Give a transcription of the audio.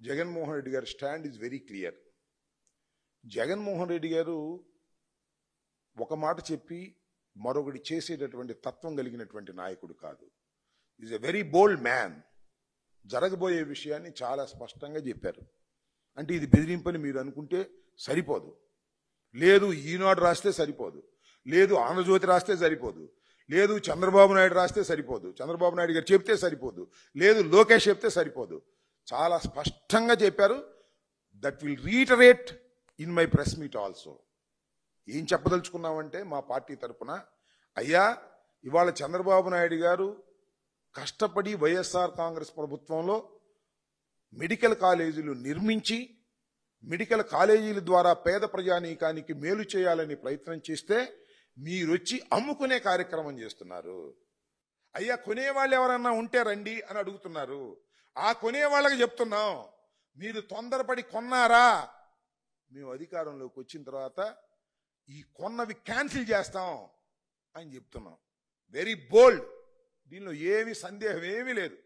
జగన్మోహన్ రెడ్డి గారి stand is very clear. Jaganmohan Reddy గారు ఒక మాట చెప్పి మరొకటి చేసేటటువంటి తత్వం కలిగినటువంటి నాయకుడు కాదు. Is a very bold man. జరగబోయే విషయాన్ని చాలా స్పష్టంగా చెప్పారు. అంటే ఇది బెదిరింపని మీరు అనుకుంటే సరిపోదు. లేదు ఈనాడు రాస్తే సరిపోదు, లేదు ఆంధ్రజ్యోతి రాస్తే సరిపోదు, లేదు చంద్రబాబు నాయుడు రాస్తే సరిపోదు, చంద్రబాబు నాయుడు గారు చెప్తే సరిపోదు, లేదు లోకేష్ చెప్తే సరిపోదు. చాలా స్పష్టంగా చెప్పారు. That will reiterate in my press meet also. ఏం చెప్పదలుచుకున్నామంటే మా పార్టీ తరఫున, అయ్యా ఇవాళ చంద్రబాబు నాయుడు గారు కష్టపడి వైఎస్ఆర్ కాంగ్రెస్ ప్రభుత్వంలో మెడికల్ కాలేజీలు నిర్మించి మెడికల్ కాలేజీల ద్వారా పేద ప్రజానీకానికి మేలు చేయాలని ప్రయత్నం చేస్తే మీరొచ్చి అమ్ముకునే కార్యక్రమం చేస్తున్నారు. అయ్యా కొనేవాళ్ళు ఎవరన్నా ఉంటే రండి అని అడుగుతున్నారు. ఆ కొనేవాళ్ళకి చెప్తున్నాం, మీరు తొందరపడి కొన్నారా, మేము అధికారంలోకి వచ్చిన తర్వాత ఈ కొన్నవి క్యాన్సిల్ చేస్తాం అని చెప్తున్నాం. Very bold. దీనిలో ఏమి సందేహం ఏమీ లేదు.